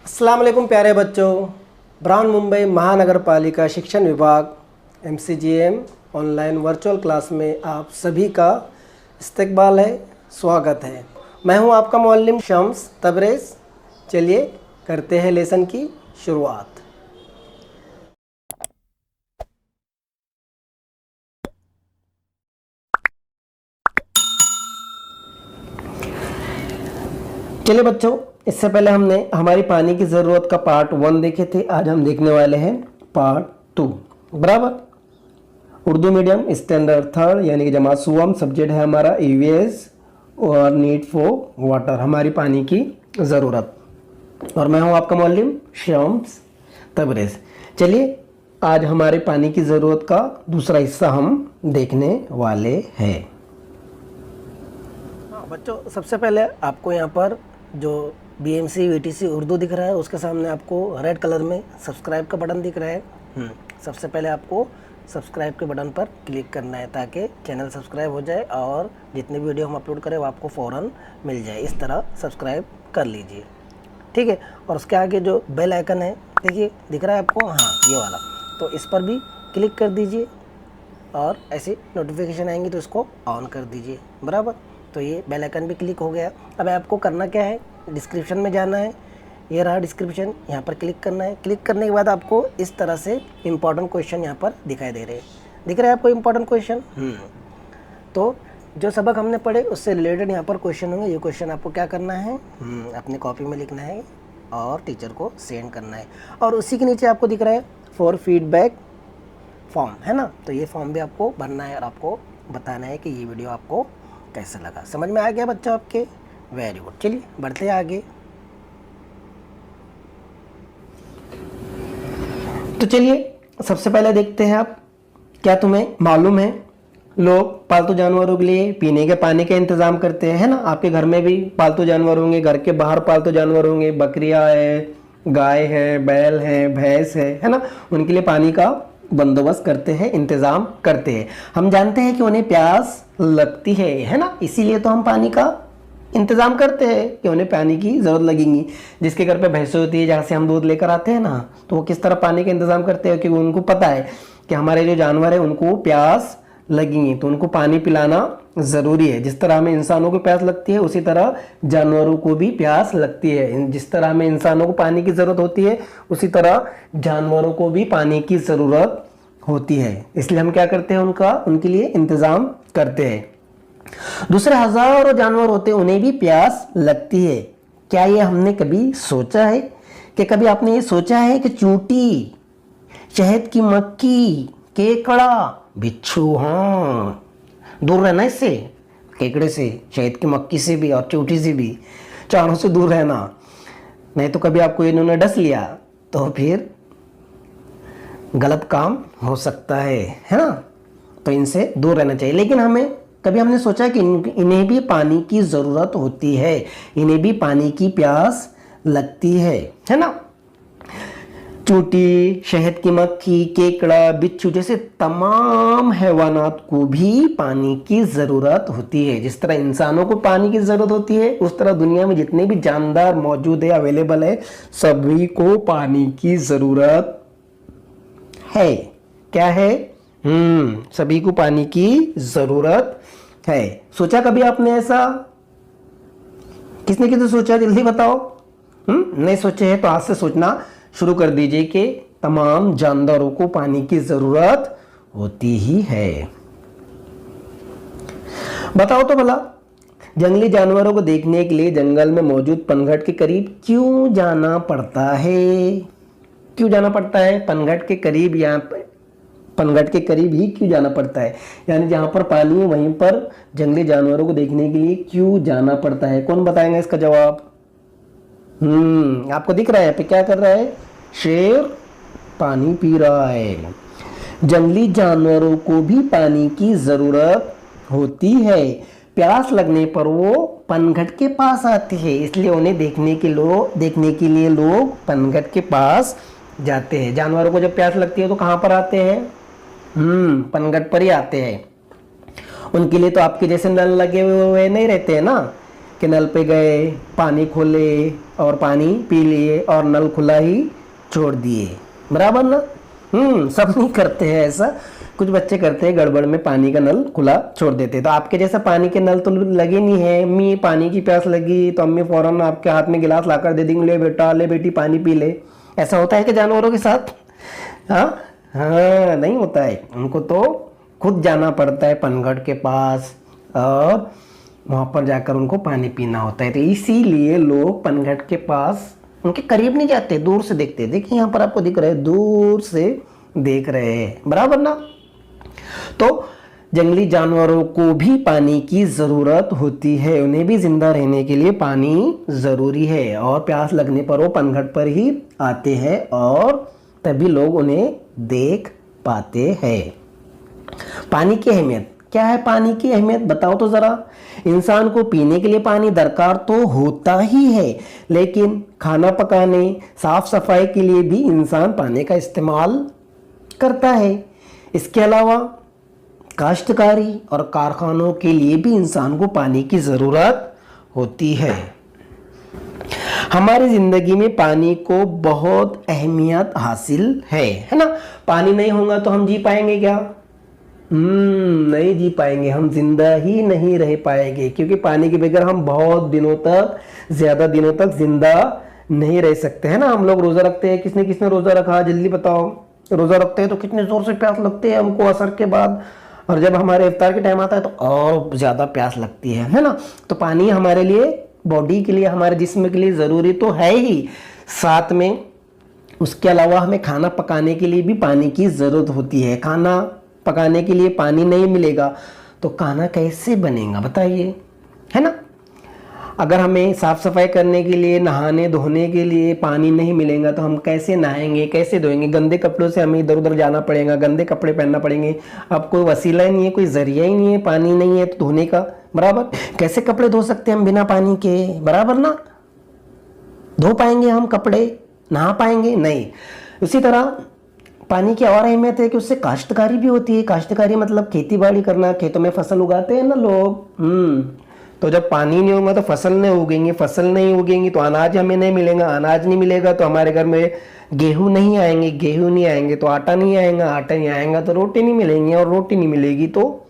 अस्सलाम वालेकुम प्यारे बच्चों। ब्राउन मुंबई महानगर पालिका शिक्षण विभाग MCGM ऑनलाइन वर्चुअल क्लास में आप सभी का इस्तकबाल है, स्वागत है। मैं हूं आपका मुअल्लिम शम्स तबरेज़। चलिए करते हैं लेसन की शुरुआत। चलिए बच्चों, इससे पहले हमने हमारी पानी की ज़रूरत का पार्ट 1 देखे थे। आज हम देखने वाले हैं पार्ट 2। बराबर। उर्दू मीडियम स्टैंडर्ड 3 यानी कि जमात सुवम। सब्जेक्ट है हमारा EVS और नीड फॉर वाटर, हमारी पानी की ज़रूरत। और मैं हूं आपका मौलिम शम्स तबरेज़। चलिए आज हमारे पानी की ज़रूरत का दूसरा हिस्सा हम देखने वाले हैं। बच्चों, सबसे पहले आपको यहाँ पर जो BMC VTC उर्दू दिख रहा है उसके सामने आपको रेड कलर में सब्सक्राइब का बटन दिख रहा है। सबसे पहले आपको सब्सक्राइब के बटन पर क्लिक करना है ताकि चैनल सब्सक्राइब हो जाए और जितने वीडियो हम अपलोड करें वो आपको फ़ौरन मिल जाए। इस तरह सब्सक्राइब कर लीजिए, ठीक है। और उसके आगे जो बेल आइकन है, देखिए दिख रहा है आपको, हाँ ये वाला, तो इस पर भी क्लिक कर दीजिए और ऐसे नोटिफिकेशन आएंगी तो इसको ऑन कर दीजिए। बराबर। तो ये बेल आइकन भी क्लिक हो गया। अब आपको करना क्या है, डिस्क्रिप्शन में जाना है, ये रहा डिस्क्रिप्शन, यहाँ पर क्लिक करना है। क्लिक करने के बाद आपको इस तरह से इंपॉर्टेंट क्वेश्चन यहाँ पर दिखाई दे रहे हैं। दिख रहा है आपको इंपॉर्टेंट क्वेश्चन। तो जो सबक हमने पढ़े उससे रिलेटेड यहाँ पर क्वेश्चन होंगे। ये क्वेश्चन आपको क्या करना है, अपनी कॉपी में लिखना है और टीचर को सेंड करना है। और उसी के नीचे आपको दिख रहा है फॉर फीडबैक फॉर्म, है ना। तो ये फॉर्म भी आपको भरना है और आपको बताना है कि ये वीडियो आपको कैसा लगा। समझ में आ गया बच्चों आपके? Very good. चलिए बढ़ते हैं आगे। तो चलिए सबसे पहले देखते हैं आप, क्या तुम्हें मालूम है लोग पालतू जानवरों के लिए पीने के पानी का इंतजाम करते हैं, है ना। आपके घर में भी पालतू जानवर होंगे, घर के बाहर पालतू जानवर होंगे, बकरियां है, गाय है, बैल है, भैंस है ना। उनके लिए पानी का बंदोबस्त करते हैं, इंतजाम करते हैं। हम जानते हैं कि उन्हें प्यास लगती है ना। इसीलिए तो हम पानी का इंतजाम करते हैं कि उन्हें पानी की ज़रूरत लगेगी। जिसके घर पे भैंसें होती है, जहाँ से हम दूध लेकर आते हैं ना, तो वो किस तरह पानी का इंतजाम करते हैं, क्योंकि उनको पता है कि हमारे जो जानवर है उनको प्यास लगेंगी, तो उनको पानी पिलाना ज़रूरी है। जिस तरह हमें इंसानों को प्यास लगती है उसी तरह जानवरों को भी प्यास लगती है। जिस तरह हमें इंसानों को पानी की ज़रूरत होती है उसी तरह जानवरों को भी पानी की ज़रूरत होती है। इसलिए हम क्या करते हैं, उनके लिए इंतज़ाम करते हैं। दूसरे हजारों जानवर होते हैं, उन्हें भी प्यास लगती है। क्या ये हमने कभी सोचा है कि कभी आपने ये सोचा है कि चूंटी, शहद की मक्खी, केकड़ा, बिच्छू, हाँ दूर रहना इससे, केकड़े से, शहद की मक्खी से भी और चूंटी से भी, चारों से दूर रहना। नहीं तो कभी आपको इन्होंने डस लिया तो फिर गलत काम हो सकता है ना। तो इनसे दूर रहना चाहिए। लेकिन कभी हमने सोचा कि इन्हें भी पानी की ज़रूरत होती है, इन्हें भी पानी की प्यास लगती है ना। चूंटी, शहद की मक्खी, केकड़ा, बिच्छू जैसे तमाम हैवानात को भी पानी की ज़रूरत होती है। जिस तरह इंसानों को पानी की ज़रूरत होती है उस तरह दुनिया में जितने भी जानदार मौजूद है, अवेलेबल है, सभी को पानी की ज़रूरत है। क्या है? सभी को पानी की ज़रूरत है। सोचा कभी आपने ऐसा? किसने सोचा, जल्दी बताओ। नहीं सोचे हैं तो आज से सोचना शुरू कर दीजिए कि तमाम जानदारों को पानी की जरूरत होती ही है। बताओ तो भला, जंगली जानवरों को देखने के लिए जंगल में मौजूद पनघट के करीब क्यों जाना पड़ता है? क्यों जाना पड़ता है पनघट के करीब? यहाँ पर पनघट के करीब ही क्यों जाना पड़ता है? यानी जहाँ पर पानी है वहीं पर जंगली जानवरों को देखने के लिए क्यों जाना पड़ता है? कौन बताएगा इसका जवाब? आपको दिख रहा है पे क्या कर रहा है? शेर पानी पी रहा है। जंगली जानवरों को भी पानी की जरूरत होती है। प्यास लगने पर वो पनघट के पास आते हैं, इसलिए उन्हें देखने के लिए लोग पनघट के पास जाते हैं। जानवरों को जब प्यास लगती है तो कहाँ पर आते हैं? पनघट पर ही आते हैं। उनके लिए तो आपके जैसे नल लगे हुए नहीं रहते हैं ना, कि नल पे गए, पानी खोले और पानी पी लिए और नल खुला ही छोड़ दिए, बराबर ना। सब नहीं करते हैं ऐसा, कुछ बच्चे करते हैं गड़बड़ में पानी का नल खुला छोड़ देते हैं। तो आपके जैसा पानी के नल तो लगे नहीं है, अम्मी पानी की प्यास लगी तो अम्मी फौरन आपके हाथ में गिलास लाकर दे देंगे, ले बेटा ले बेटी पानी पी ले। ऐसा होता है कि जानवरों के साथ? हाँ हाँ, नहीं होता है। उनको तो खुद जाना पड़ता है पनघट के पास और वहाँ पर जाकर उनको पानी पीना होता है। तो इसीलिए लोग पनघट के पास उनके करीब नहीं जाते, दूर से देखते। देखिए यहाँ पर आपको दिख रहा है, दूर से देख रहे हैं, बराबर ना। तो जंगली जानवरों को भी पानी की ज़रूरत होती है, उन्हें भी जिंदा रहने के लिए पानी ज़रूरी है। और प्यास लगने पर वो पनघट पर ही आते हैं और तभी लोग उन्हें देख पाते हैं। पानी की अहमियत क्या है? पानी की अहमियत बताओ तो ज़रा। इंसान को पीने के लिए पानी दरकार तो होता ही है, लेकिन खाना पकाने, साफ सफाई के लिए भी इंसान पानी का इस्तेमाल करता है। इसके अलावा काश्तकारी और कारखानों के लिए भी इंसान को पानी की ज़रूरत होती है। हमारी ज़िंदगी में पानी को बहुत अहमियत हासिल है ना। पानी नहीं होगा तो हम जी पाएंगे क्या? नहीं जी पाएंगे, हम जिंदा ही नहीं रह पाएंगे, क्योंकि पानी के बगैर हम बहुत दिनों तक, ज़्यादा दिनों तक जिंदा नहीं रह सकते हैं ना। हम लोग रोज़ा रखते हैं, किसने किसने रोज़ा रखा जल्दी बताओ। रोज़ा रखते हैं तो कितने ज़ोर से प्यास लगती है हमको असर के बाद, और जब हमारे इफ्तार के टाइम आता है तो और ज़्यादा प्यास लगती है ना। तो पानी हमारे लिए, बॉडी के लिए, हमारे जिस्म के लिए ज़रूरी तो है ही, साथ में उसके अलावा हमें खाना पकाने के लिए भी पानी की ज़रूरत होती है। खाना पकाने के लिए पानी नहीं मिलेगा तो खाना कैसे बनेगा बताइए, है ना। अगर हमें साफ़ सफाई करने के लिए, नहाने धोने के लिए पानी नहीं मिलेगा तो हम कैसे नहाएंगे, कैसे धोएंगे? गंदे कपड़ों से हमें इधर उधर जाना पड़ेगा, गंदे कपड़े पहनना पड़ेंगे। अब कोई वसीला ही नहीं है, कोई ज़रिया ही नहीं है, पानी नहीं है तो धोने का, बराबर। कैसे कपड़े धो सकते हैं हम बिना पानी के, बराबर ना। धो पाएंगे हम कपड़े, नहा पाएंगे? नहीं। उसी तरह पानी की और अहमियत है कि उससे काश्तकारी भी होती है। काश्तकारी मतलब खेती बाड़ी करना, खेतों में फसल उगाते हैं ना लोग। तो जब पानी नहीं होगा तो फसल नहीं उगेंगी, फसल नहीं उगेंगी तो अनाज हमें नहीं मिलेगा, अनाज नहीं मिलेगा तो हमारे घर में गेहूं नहीं आएंगे, गेहूं नहीं आएंगे तो आटा नहीं आएगा, आटा नहीं आएगा तो रोटी नहीं मिलेंगी, और रोटी नहीं मिलेगी तो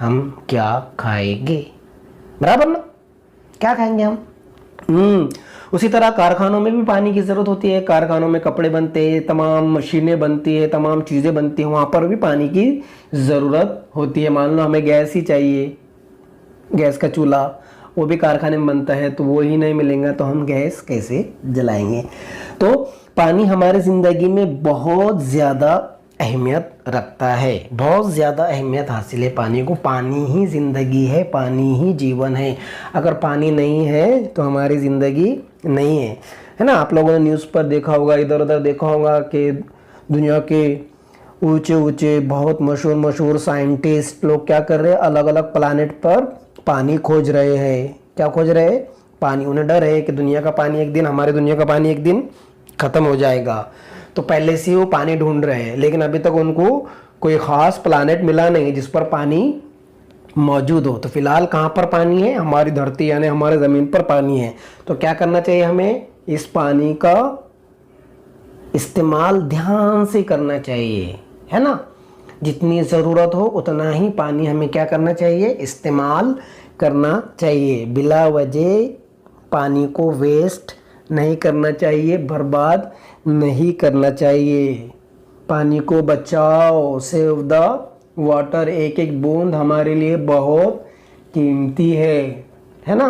हम क्या खाएंगे, बराबर ना। क्या खाएंगे हम? उसी तरह कारखानों में भी पानी की ज़रूरत होती है। कारखानों में कपड़े बनते हैं, तमाम मशीनें बनती है, तमाम चीज़ें बनती हैं, वहाँ पर भी पानी की ज़रूरत होती है। मान लो हमें गैस ही चाहिए, गैस का चूल्हा, वो भी कारखाने में बनता है, तो वो ही नहीं मिलेगा तो हम गैस कैसे जलाएंगे। तो पानी हमारे ज़िंदगी में बहुत ज़्यादा अहमियत रखता है, बहुत ज़्यादा अहमियत हासिल है पानी को। पानी ही ज़िंदगी है, पानी ही जीवन है। अगर पानी नहीं है तो हमारी ज़िंदगी नहीं है ना। आप लोगों ने न्यूज़ पर देखा होगा, इधर उधर देखा होगा कि दुनिया के ऊंचे ऊंचे बहुत मशहूर साइंटिस्ट लोग क्या कर रहे हैं, अलग अलग प्लानेट पर पानी खोज रहे हैं। क्या खोज रहे हैं? पानी। उन्हें डर है कि दुनिया का पानी एक दिन, हमारी दुनिया का पानी एक दिन ख़त्म हो जाएगा, तो पहले से वो पानी ढूंढ रहे हैं। लेकिन अभी तक उनको कोई ख़ास प्लानेट मिला नहीं जिस पर पानी मौजूद हो। तो फिलहाल कहाँ पर पानी है? हमारी धरती यानी हमारे ज़मीन पर पानी है। तो क्या करना चाहिए हमें? इस पानी का इस्तेमाल ध्यान से करना चाहिए, है ना। जितनी ज़रूरत हो उतना ही पानी हमें क्या करना चाहिए? इस्तेमाल करना चाहिए। बिला वजह पानी को वेस्ट नहीं करना चाहिए, बर्बाद नहीं करना चाहिए। पानी को बचाओ, सेव द वाटर। एक एक बूंद हमारे लिए बहुत कीमती है ना।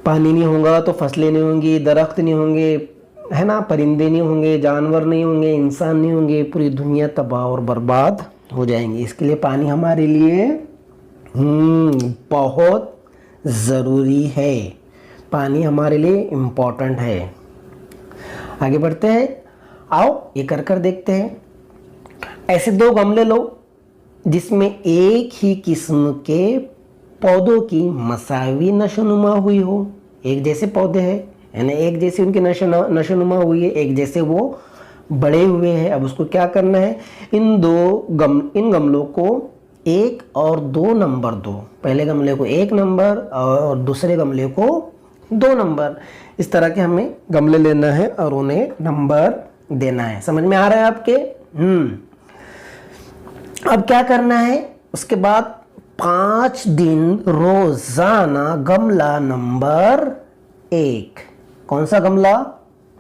पानी नहीं होगा तो फसलें नहीं होंगी, दरख्त नहीं होंगे, है ना, परिंदे नहीं होंगे, जानवर नहीं होंगे, इंसान नहीं होंगे, पूरी दुनिया तबाह और बर्बाद हो जाएंगी। इसके लिए पानी हमारे लिए बहुत ज़रूरी है। पानी हमारे लिए इम्पोर्टेंट है। आगे बढ़ते हैं, आओ ये कर देखते हैं। ऐसे 2 गमले लो जिसमें एक ही किस्म के पौधों की मसावी नशोनुमा हुई हो। एक जैसे पौधे हैं, यानी एक जैसे उनकी नशोनुमा हुई है, एक जैसे वो बड़े हुए हैं। अब उसको क्या करना है? इन गमलों को 1 और 2 नंबर दो, पहले गमले को 1 नंबर और दूसरे गमले को 2 नंबर, इस तरह के हमें गमले लेना है और उन्हें नंबर देना है। समझ में आ रहा है आपके? अब क्या करना है, उसके बाद 5 दिन रोजाना गमला नंबर 1, कौन सा गमला?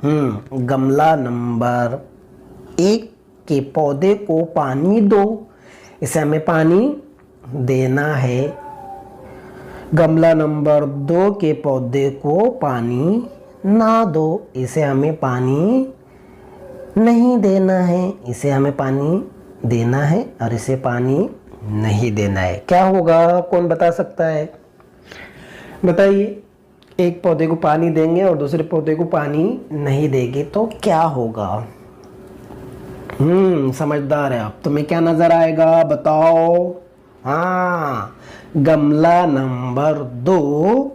गमला नंबर 1 के पौधे को पानी दो, इसे हमें पानी देना है। गमला नंबर 2 के पौधे को पानी ना दो, इसे हमें पानी नहीं देना है। इसे हमें पानी देना है और इसे पानी नहीं देना है। क्या होगा, कौन बता सकता है? बताइए, एक पौधे को पानी देंगे और दूसरे पौधे को पानी नहीं देंगे तो क्या होगा? समझदार है आप। तुम्हें क्या नजर आएगा, बताओ? हाँ, गमला नंबर 2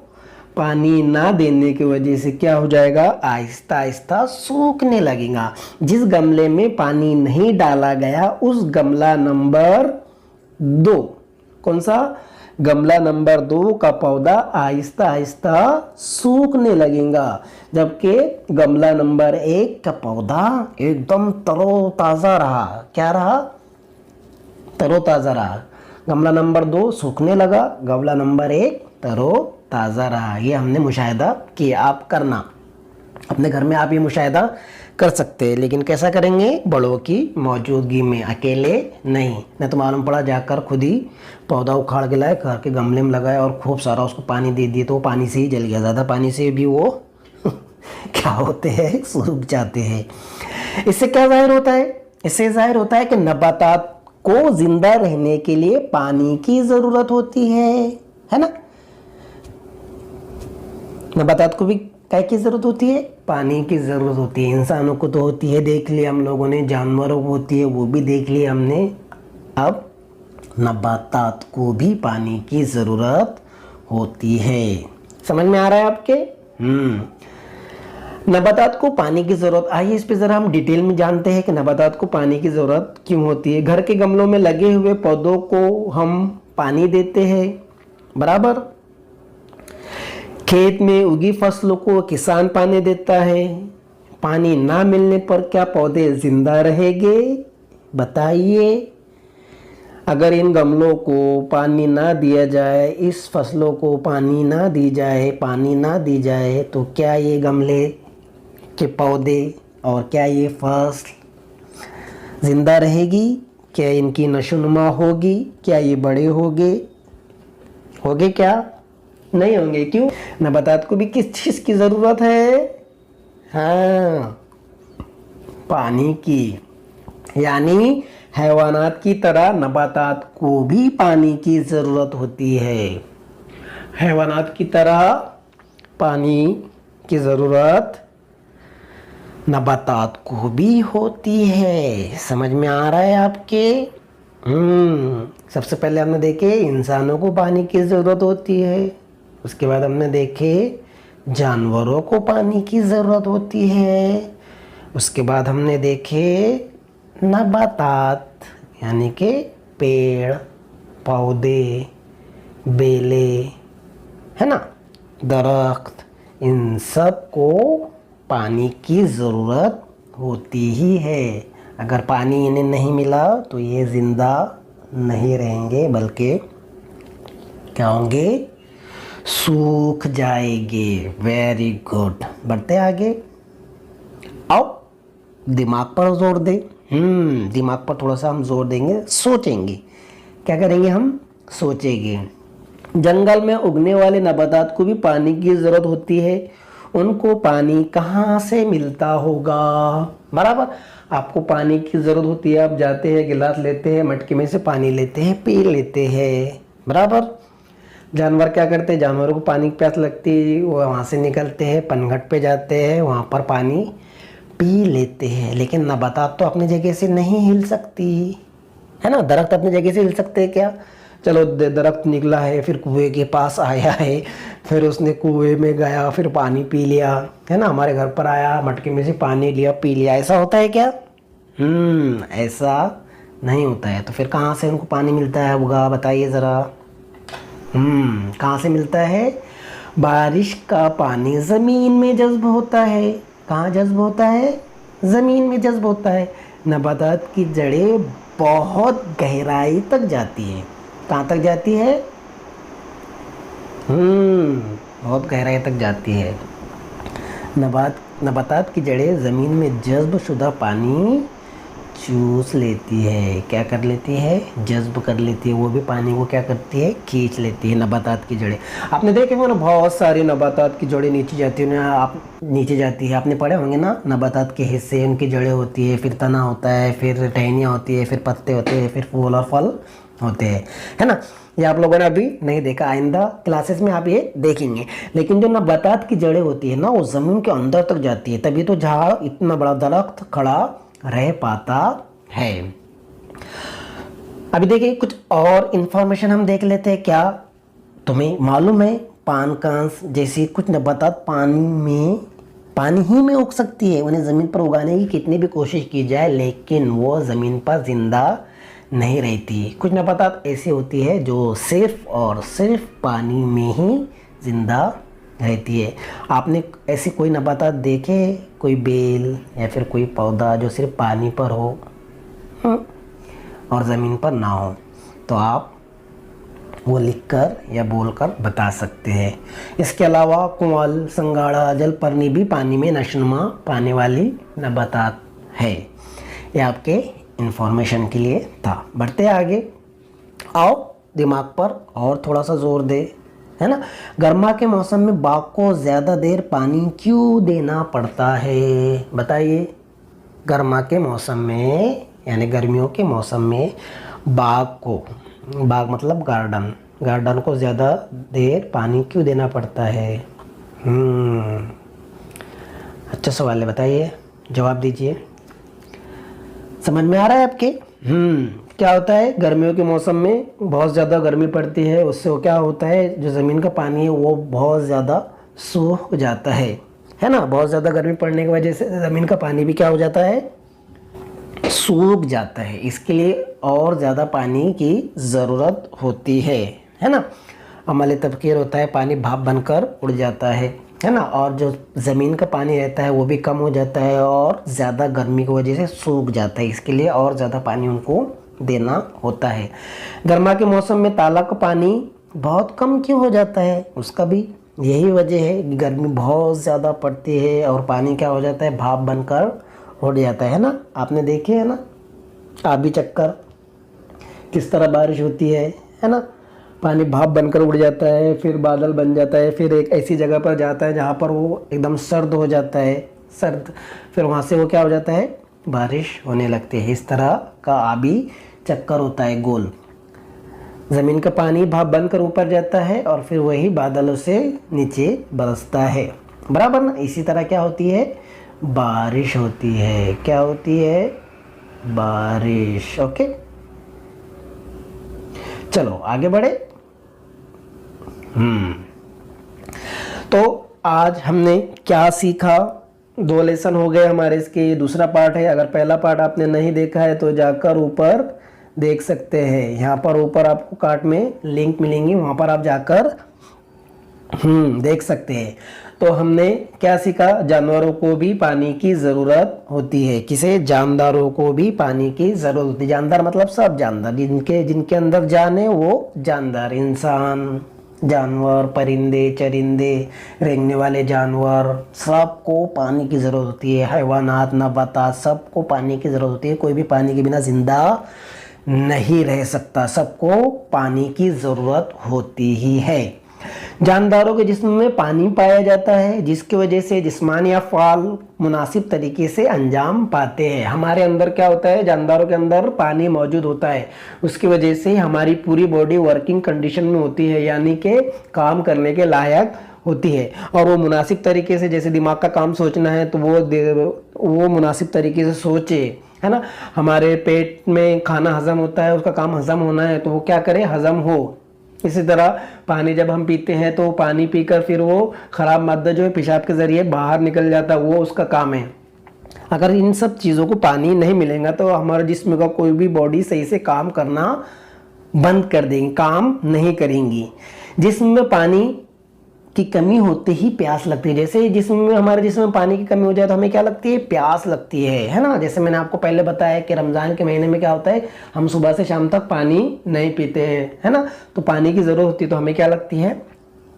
पानी ना देने की वजह से क्या हो जाएगा, आहिस्ता आहिस्ता सूखने लगेगा। जिस गमले में पानी नहीं डाला गया उस गमला नंबर 2, कौन सा? गमला नंबर 2 का पौधा आहिस्ता आहिस्ता सूखने लगेगा, जबकि गमला नंबर 1 का पौधा एकदम तरोताज़ा रहा। क्या रहा? तरोताज़ा रहा। गमला नंबर 2 सूखने लगा, गमला नंबर 1 तरोताज़ा रहा। ये हमने मुशाहिदा किया। आप करना अपने घर में, आप ये मुशाहिदा कर सकते हैं, लेकिन कैसा करेंगे? बड़ों की मौजूदगी में, अकेले नहीं तो मालूम पड़ा जाकर खुद ही पौधा उखाड़ के लाए, घर के गमले में लगाए और खूब सारा उसको पानी दे दिए तो वो पानी से ही जल गया। ज़्यादा पानी से भी वो क्या होते हैं, सूख जाते हैं। इससे क्या जाहिर होता है? इससे जाहिर होता है कि नबातात को जिंदा रहने के लिए पानी की ज़रूरत होती है ना? नबातात को भी क्या की ज़रूरत होती है? पानी की ज़रूरत होती है। इंसानों को तो होती है, देख लिया हम लोगों ने, जानवरों को होती है, वो भी देख लिया हमने। अब नबातात को भी पानी की ज़रूरत होती है। समझ में आ रहा है आपके? नबातात को पानी की ज़रूरत, आइए इस पे ज़रा हम डिटेल में जानते हैं कि नबातात को पानी की ज़रूरत क्यों होती है। घर के गमलों में लगे हुए पौधों को हम पानी देते हैं, बराबर। खेत में उगी फसलों को किसान पानी देता है। पानी ना मिलने पर क्या पौधे जिंदा रहेंगे? बताइए। अगर इन गमलों को पानी ना दिया जाए, इस फसलों को पानी ना दी जाए, पानी ना दी जाए, तो क्या ये गमले के पौधे और क्या ये फसल जिंदा रहेगी? क्या इनकी नशोनुमा होगी? क्या ये बड़े होंगे? क्या? नहीं होंगे। क्यों? नबातात को भी किस चीज़ की ज़रूरत है? हाँ, पानी की। यानी हैवानात की तरह नबातात को भी पानी की ज़रूरत होती है। हैवानात की तरह पानी की ज़रूरत नबातात को भी होती है। समझ में आ रहा है आपके? सबसे पहले हमने देखे इंसानों को पानी की ज़रूरत होती है, उसके बाद हमने देखे जानवरों को पानी की ज़रूरत होती है, उसके बाद हमने देखे नबातात यानी कि पेड़ पौधे बेलें, है ना, दरख्त, इन सब को पानी की ज़रूरत होती ही है। अगर पानी इन्हें नहीं मिला तो ये ज़िंदा नहीं रहेंगे, बल्कि क्या होंगे? सूख जाएंगे। Very good. बढ़ते आगे। आओ दिमाग पर जोर दे। दिमाग पर थोड़ा सा हम जोर देंगे, सोचेंगे। क्या करेंगे हम? सोचेंगे। जंगल में उगने वाले नबातात को भी पानी की ज़रूरत होती है। उनको पानी कहाँ से मिलता होगा? बराबर, आपको पानी की ज़रूरत होती है, आप जाते हैं, गिलास लेते हैं, मटके में से पानी लेते हैं, पी लेते हैं, बराबर। जानवर क्या करते हैं? जानवरों को पानी की प्यास लगती है, वो वहाँ से निकलते हैं, पनघट पे जाते हैं, वहाँ पर पानी पी लेते हैं। लेकिन नबातात तो अपनी जगह से नहीं हिल सकती, है ना। दरख्त अपनी जगह से हिल सकते हैं क्या? चलो दरख्त निकला है, फिर कुएं के पास आया है, फिर उसने कुएं में गया, फिर पानी पी लिया, है ना। हमारे घर पर आया, मटके में से पानी लिया, पी लिया, ऐसा होता है क्या? ऐसा नहीं होता है। तो फिर कहाँ से उनको पानी मिलता है होगा, बताइए ज़रा। कहाँ से मिलता है? बारिश का पानी ज़मीन में जज्ब होता है। कहाँ जज्ब होता है? ज़मीन में जज्ब होता है। नबातात की जड़ें बहुत गहराई तक जाती है। कहाँ तक जाती है? बहुत गहराई तक जाती है। नबातात की जड़ें ज़मीन में जज्ब शुदा पानी चूस लेती है। क्या कर लेती है? जज्ब कर लेती है। वो भी पानी को क्या करती है? खींच लेती है। नबातात की जड़ें, आपने देखे होंगे ना, बहुत सारी नबातात की जड़ें नीचे जाती है ना, आप नीचे जाती है, आपने पढ़े होंगे ना। नबातात के हिस्से, उनकी जड़ें होती है, फिर तना होता है, फिर टहनियाँ होती है, फिर पत्ते होते हैं, फिर फूल और फल होते हैं, है ना। ये आप लोगों ने अभी नहीं देखा, आइंदा क्लासेस में आप ये देखेंगे। लेकिन जो नबातात की जड़ें होती है ना, वो ज़मीन के अंदर तक जाती है, तभी तो झाड़ इतना बड़ा दरख्त खड़ा रह पाता है। अभी देखिए कुछ और इंफॉर्मेशन हम देख लेते हैं। क्या तुम्हें मालूम है पान कांस जैसी कुछ नबातात पानी ही में उग सकती है। उन्हें ज़मीन पर उगाने की कितनी भी कोशिश की जाए, लेकिन वो ज़मीन पर जिंदा नहीं रहती। कुछ नबातात ऐसी होती है जो सिर्फ और सिर्फ पानी में ही जिंदा रहती है। आपने ऐसी कोई नबातात देखे, कोई बेल या फिर कोई पौधा जो सिर्फ पानी पर हो और ज़मीन पर ना हो? तो आप वो लिखकर या बोलकर बता सकते हैं। इसके अलावा कुंवाल, संगाड़ा, जलपर्णी भी पानी में नशनुमा पाने वाली नबातात है। ये आपके इंफॉर्मेशन के लिए था। बढ़ते आगे, आओ दिमाग पर और थोड़ा सा जोर दे, है ना। गर्मा के मौसम में बाग को ज़्यादा देर पानी क्यों देना पड़ता है? बताइए। गर्मा के मौसम में यानी गर्मियों के मौसम में बाग मतलब गार्डन को ज़्यादा देर पानी क्यों देना पड़ता है? अच्छा सवाल है, बताइए, जवाब दीजिए। समझ में आ रहा है आपके? क्या होता है, गर्मियों के मौसम में बहुत ज़्यादा गर्मी पड़ती है, उससे वो क्या होता है, जो ज़मीन का पानी है वो बहुत ज़्यादा सूख जाता है ना। बहुत ज़्यादा गर्मी पड़ने की वजह से ज़मीन का पानी भी क्या हो जाता है? सूख जाता है। इसके लिए और ज़्यादा पानी की ज़रूरत होती है ना। अमल तबखीर होता है, पानी भाप बनकर उड़ जाता है ना। और जो ज़मीन का पानी रहता है वो भी कम हो जाता है और ज़्यादा गर्मी की वजह से सूख जाता है। इसके लिए और ज़्यादा पानी उनको देना होता है। गर्मा के मौसम में तालाब का पानी बहुत कम क्यों हो जाता है? उसका भी यही वजह है, गर्मी बहुत ज़्यादा पड़ती है और पानी क्या हो जाता है? भाप बनकर उड़ जाता है ना। आपने देखे है ना आबी चक्कर, किस तरह बारिश होती है ना। पानी भाप बनकर उड़ जाता है, फिर बादल बन जाता है, फिर एक ऐसी जगह पर जाता है जहाँ पर वो एकदम सर्द हो जाता है, फिर वहाँ से वो क्या हो जाता है? बारिश होने लगती है। इस तरह का आबी चक्कर होता है गोल। ज़मीन का पानी भाप बनकर ऊपर जाता है और फिर वही बादलों से नीचे बरसता है, बराबर ना। इसी तरह क्या होती है? बारिश होती है। क्या होती है? बारिश। ओके, चलो आगे बढ़े। तो आज हमने क्या सीखा? 2 लेसन हो गए हमारे इसके, दूसरा पार्ट है। अगर पहला पार्ट आपने नहीं देखा है तो जाकर ऊपर देख सकते हैं। यहाँ पर ऊपर आपको कार्ड में लिंक मिलेंगी, वहाँ पर आप जाकर देख सकते हैं। तो हमने क्या सीखा? जानवरों को भी पानी की ज़रूरत होती है। किसे? जानदारों को भी पानी की ज़रूरत होती है। जानदार मतलब सब जानदार, जिनके अंदर जान है वो जानदार। इंसान, जानवर, परिंदे, चरिंदे, रेंगने वाले जानवर, सबको पानी की ज़रूरत होती है। हैवानात, नबातात, सबको पानी की ज़रूरत होती है। कोई भी पानी के बिना ज़िंदा नहीं रह सकता। सबको पानी की ज़रूरत होती ही है। जानदारों के जिस्म में पानी पाया जाता है, जिसकी वजह से जिस्मानी अफ़आल मुनासिब तरीके से अंजाम पाते हैं। हमारे अंदर क्या होता है? जानदारों के अंदर पानी मौजूद होता है, उसकी वजह से हमारी पूरी बॉडी वर्किंग कंडीशन में होती है, यानी कि काम करने के लायक होती है। और वो मुनासिब तरीके से, जैसे दिमाग का काम सोचना है तो वो मुनासिब तरीके से सोचे, है ना। हमारे पेट में खाना हज़म होता है, उसका काम हज़म होना है तो वो क्या करे? हज़म हो। इसी तरह पानी जब हम पीते हैं तो पानी पीकर फिर वो ख़राब मादा जो है पेशाब के ज़रिए बाहर निकल जाता है, वो उसका काम है। अगर इन सब चीज़ों को पानी नहीं मिलेगा तो हमारे जिस्म का कोई भी बॉडी सही से काम करना बंद कर देंगी, काम नहीं करेंगी। जिस्म में पानी की कमी होते ही प्यास लगती है। जैसे हमारे जिस्म में पानी की कमी हो जाए तो हमें क्या लगती है, प्यास लगती है ना। जैसे मैंने आपको पहले बताया कि रमज़ान के महीने में क्या होता है, हम सुबह से शाम तक पानी नहीं पीते हैं, है ना। तो पानी की ज़रूरत होती है तो हमें क्या लगती है,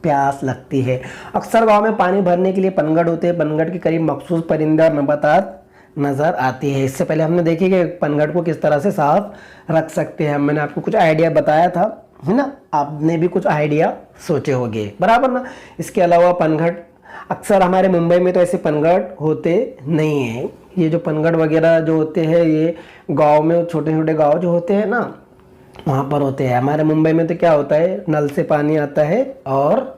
प्यास लगती है। अक्सर गाँव में पानी भरने के लिए पनघट होते हैं। पनघट के करीब मखसूस परिंदा और नबातात नज़र आती है। इससे पहले हमने देखी कि पनघट को किस तरह से साफ रख सकते हैं। मैंने आपको कुछ आइडिया बताया था, है ना। आपने भी कुछ आइडिया सोचे होंगे, बराबर ना। इसके अलावा पनघट अक्सर हमारे मुंबई में तो ऐसे पनघट होते नहीं हैं। ये जो पनघट वगैरह जो होते हैं ये गांव में, छोटे छोटे गांव जो होते हैं ना, वहाँ पर होते हैं। हमारे मुंबई में तो क्या होता है, नल से पानी आता है और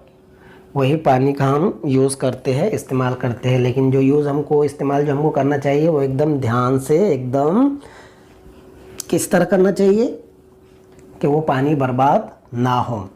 वही पानी का हम यूज़ करते हैं, इस्तेमाल करते हैं। लेकिन जो इस्तेमाल जो हमको करना चाहिए वो एकदम ध्यान से, एकदम किस तरह करना चाहिए कि वो पानी बर्बाद ना हो।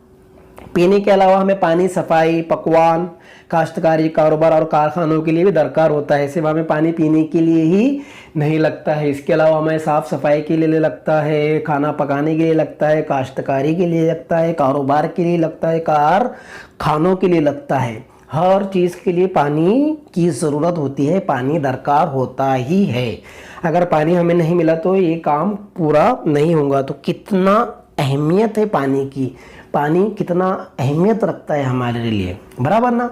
पीने के अलावा हमें पानी सफाई, पकवान, काश्तकारी, कारोबार और कारखानों के लिए भी दरकार होता है। सिर्फ हमें पानी पीने के लिए ही नहीं लगता है। इसके अलावा हमें साफ़ सफाई के लिए लगता है, खाना पकाने के लिए लगता है, काश्तकारी के लिए लगता है, कारोबार के लिए लगता है, कारखानों के लिए लगता है। हर चीज़ के लिए पानी की ज़रूरत होती है, पानी दरकार होता ही है। अगर पानी हमें नहीं मिला तो ये काम पूरा नहीं होगा। तो कितना अहमियत है पानी की, पानी कितना अहमियत रखता है हमारे लिए, बराबर ना।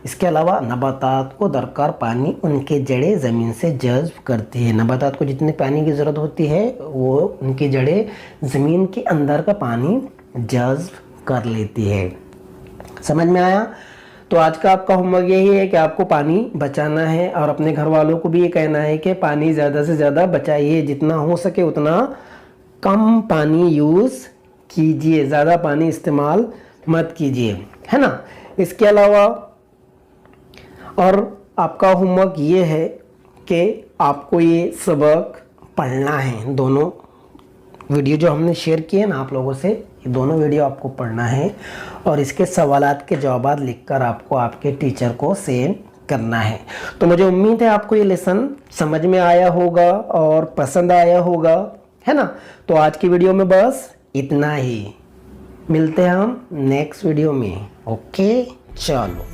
इसके अलावा नबातात को दरकार पानी उनके जड़ें ज़मीन से जज़्ब करती है। नबातात को जितने पानी की ज़रूरत होती है वो उनकी जड़ें ज़मीन के अंदर का पानी जज़्ब कर लेती है। समझ में आया। तो आज का आपका होमवर्क यही है कि आपको पानी बचाना है और अपने घर वालों को भी ये कहना है कि पानी ज़्यादा से ज़्यादा बचाइए। जितना हो सके उतना कम पानी यूज़ कीजिए, ज़्यादा पानी इस्तेमाल मत कीजिए, है ना। इसके अलावा और आपका होमवर्क ये है कि आपको ये सबक पढ़ना है। दोनों वीडियो जो हमने शेयर किए ना आप लोगों से, ये दोनों वीडियो आपको पढ़ना है और इसके सवालात के जवाब लिखकर आपको आपके टीचर को सेंड करना है। तो मुझे उम्मीद है आपको ये लेसन समझ में आया होगा और पसंद आया होगा, है ना। तो आज की वीडियो में बस इतना ही। मिलते हैं हम नेक्स्ट वीडियो में। ओके, चलो।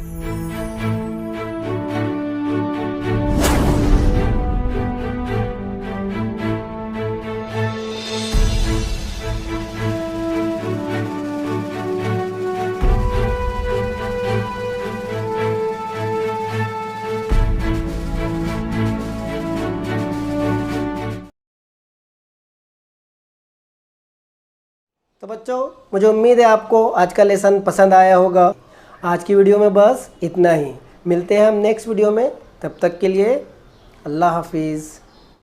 तो बच्चों, मुझे उम्मीद है आपको आज का लेसन पसंद आया होगा। आज की वीडियो में बस इतना ही। मिलते हैं हम नेक्स्ट वीडियो में, तब तक के लिए अल्लाह हाफिज़।